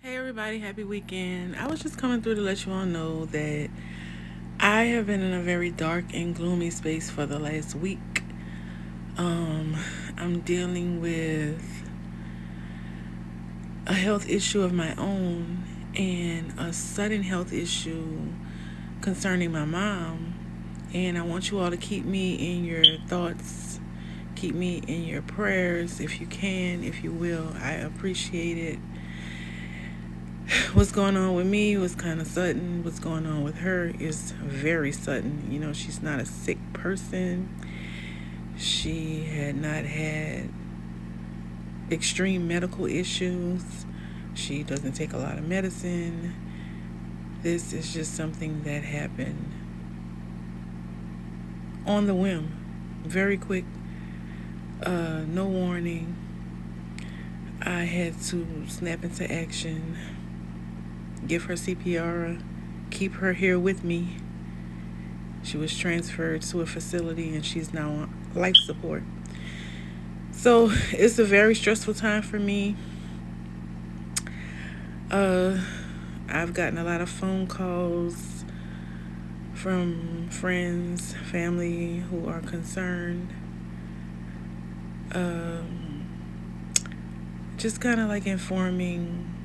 Hey everybody, happy weekend. I was just coming through to let you all know that I have been in a very dark and gloomy space for the last week. Um, I'm dealing with a health issue of my own and a sudden health issue concerning my mom. And I want you all to keep me in your thoughts, keep me in your prayers if you can, if you will. I appreciate it. What's going on with me was kind of sudden. What's going on with her is very sudden. You know, she's not a sick person. She had not had extreme medical issues. She doesn't take a lot of medicine. This is just something that happened on the whim, very quick, no warning. I had to snap into action, give her CPR, keep her here with me. She was transferred to a facility and she's now on life support. So it's a very stressful time for me. I've gotten a lot of phone calls from friends, family who are concerned. Just kind of like informing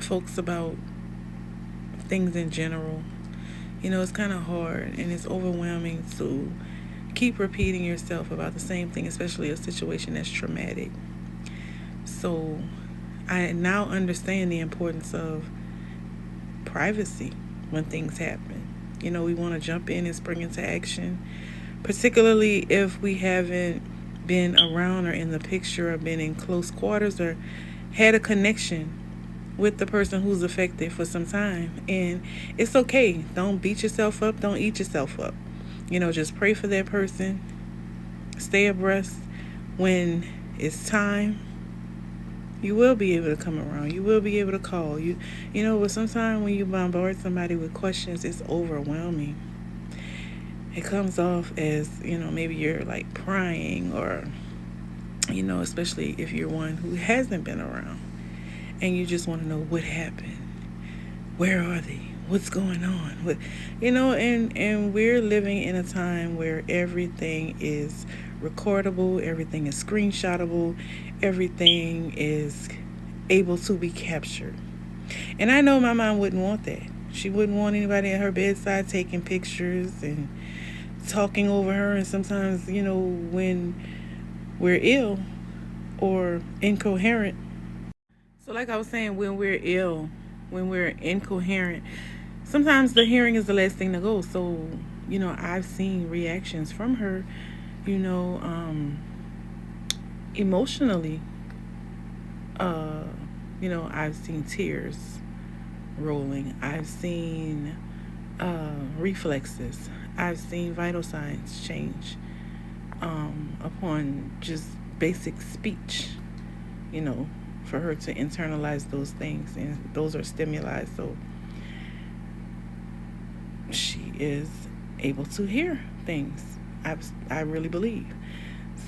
folks about things in general. You know, it's kind of hard and it's overwhelming to keep repeating yourself about the same thing, especially a situation that's traumatic. So I now understand the importance of privacy when things happen. You know, we want to jump in and spring into action, particularly if we haven't been around or in the picture or been in close quarters or had a connection with the person who's affected for some time. And it's okay. Don't beat yourself up. Don't eat yourself up. You know, just pray for that person. Stay abreast. When it's time, you will be able to come around. You will be able to call. But sometimes when you bombard somebody with questions, it's overwhelming. It comes off as, maybe you're like prying or, especially if you're one who hasn't been around and you just want to know what happened. Where are they? What's going on? And we're living in a time where everything is recordable, everything is screenshotable, everything is able to be captured. And I know my mom wouldn't want that. She wouldn't want anybody at her bedside taking pictures and talking over her. And sometimes, when we're ill or incoherent. So like I was saying, when we're ill, when we're incoherent, sometimes the hearing is the last thing to go. So, I've seen reactions from her, you know, emotionally. I've seen tears rolling. I've seen reflexes. I've seen vital signs change upon just basic speech, for her to internalize those things. And those are stimuli. So she is able to hear things. I really believe.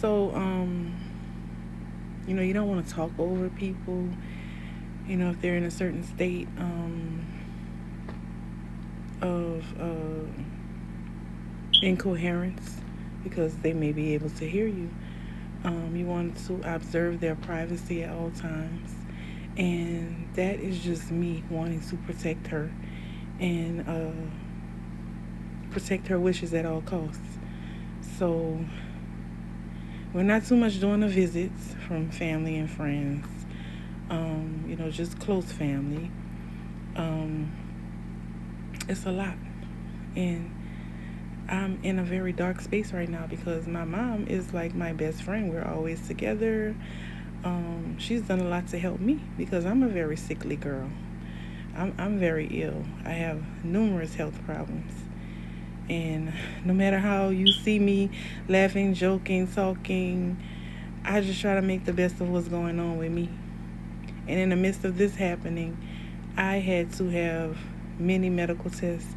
So, you don't want to talk over people, if they're in a certain state of incoherence, because they may be able to hear you. You want to observe their privacy at all times. And that is just me wanting to protect her and protect her wishes at all costs. So we're not too much doing the visits from family and friends, just close family. It's a lot. And I'm in a very dark space right now because my mom is like my best friend. We're always together. She's done a lot to help me because I'm a very sickly girl. I'm very ill. I have numerous health problems. And no matter how you see me laughing, joking, talking, I just try to make the best of what's going on with me. And in the midst of this happening, I had to have many medical tests.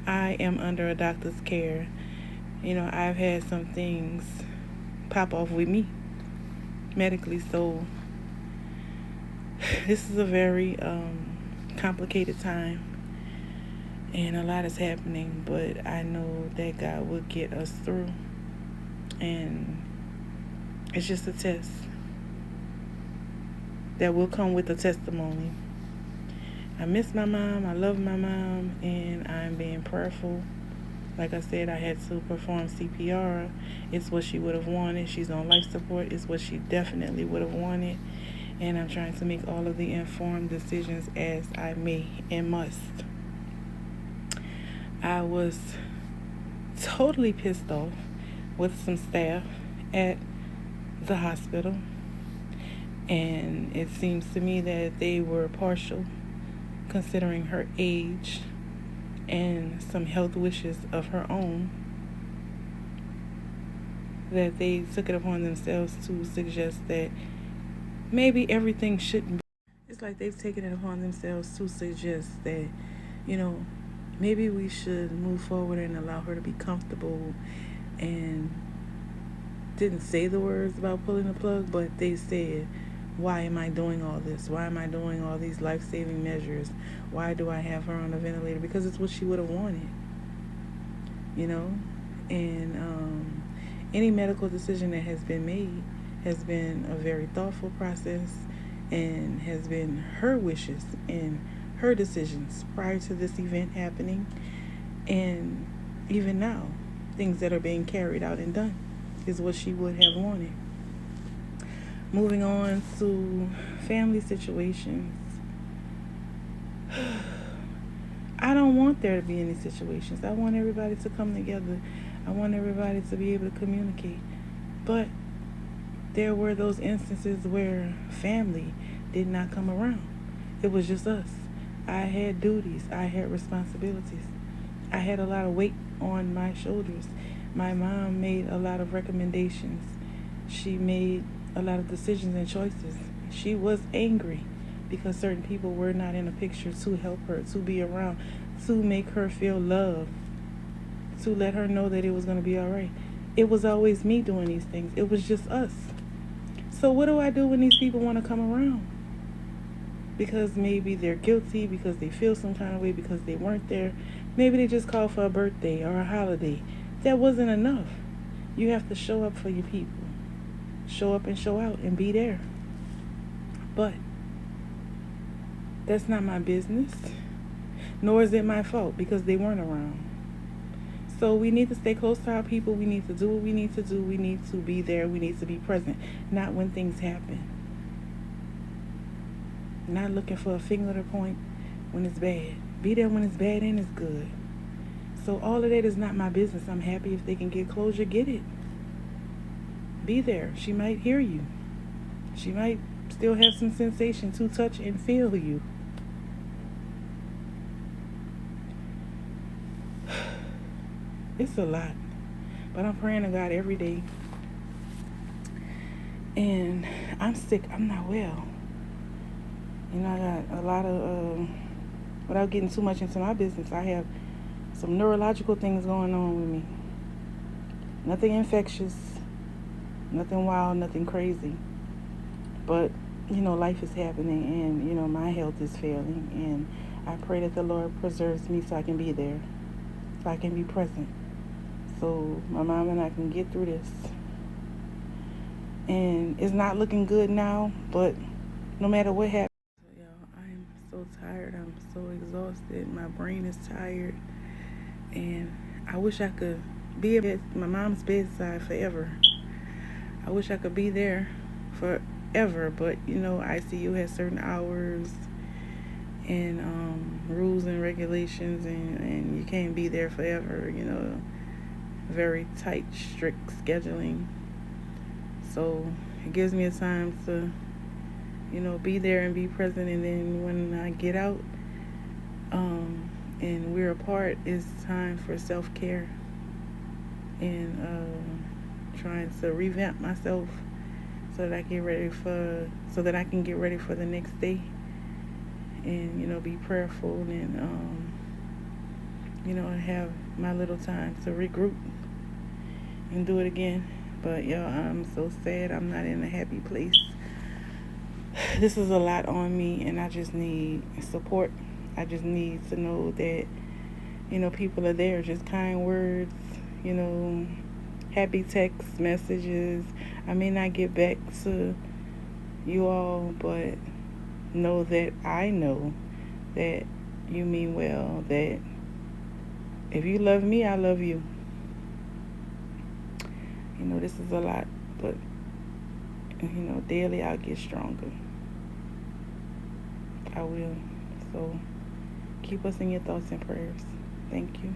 I am under a doctor's care. I've had some things pop off with me medically. So this is a very complicated time, and a lot is happening, but I know that God will get us through, and it's just a test that will come with a testimony. I miss my mom, I love my mom, and I'm being prayerful. Like I said, I had to perform CPR. It's what she would have wanted. She's on life support. It's what she definitely would have wanted. And I'm trying to make all of the informed decisions as I may and must. I was totally pissed off with some staff at the hospital. And it seems to me that they were partial, considering her age and some health wishes of her own, that they took it upon themselves to suggest that maybe everything shouldn't be. It's like they've taken it upon themselves to suggest that, maybe we should move forward and allow her to be comfortable, and didn't say the words about pulling the plug, but they said, why am I doing all this? Why am I doing all these life-saving measures? Why do I have her on a ventilator? Because it's what she would have wanted, And any medical decision that has been made has been a very thoughtful process and has been her wishes and her decisions prior to this event happening. And even now, things that are being carried out and done is what she would have wanted. Moving on to family situations. I don't want there to be any situations. I want everybody to come together. I want everybody to be able to communicate. But there were those instances where family did not come around. It was just us. I had duties. I had responsibilities. I had a lot of weight on my shoulders. My mom made a lot of recommendations. She made a lot of decisions and choices. She was angry because certain people were not in a picture to help her, to be around, to make her feel loved, to let her know that it was going to be all right. It was always me doing these things. It was just us. So what do I do when these people want to come around? Because maybe they're guilty, because they feel some kind of way, because they weren't there. Maybe they just called for a birthday or a holiday. That wasn't enough. You have to show up for your people. Show up and show out and be there. But that's not my business, nor is it my fault because they weren't around. So we need to stay close to our people. We need to do what we need to do. We need to be there. We need to be present, not when things happen. Not looking for a finger to point when it's bad. Be there when it's bad and it's good. So all of that is not my business. I'm happy if they can get closure, get it. Be there. She might hear you. She might still have some sensation to touch and feel you. It's a lot. But I'm praying to God every day. And I'm sick. I'm not well. I got a lot of, without getting too much into my business, I have some neurological things going on with me. Nothing infectious. Nothing wild, nothing crazy. But, life is happening and, my health is failing. And I pray that the Lord preserves me so I can be there. So I can be present. So my mom and I can get through this. And it's not looking good now, but no matter what happens. So, I am so tired. I'm so exhausted. My brain is tired. And I wish I could be at my mom's bedside forever. I wish I could be there forever, but ICU has certain hours and rules and regulations, and you can't be there forever. Very tight, strict scheduling. So it gives me a time to, be there and be present, and then when I get out, and we're apart, it's time for self-care and trying to revamp myself so that I can get ready for the next day, and be prayerful and have my little time to regroup and do it again. But I'm so sad. I'm not in a happy place. This is a lot on me, and I just need support. I just need to know that, people are there, just kind words, you know, happy text messages. I may not get back to you all, but know that I know that you mean well, that if you love me, I love you. This is a lot, but, daily I'll get stronger. I will. So keep us in your thoughts and prayers. Thank you.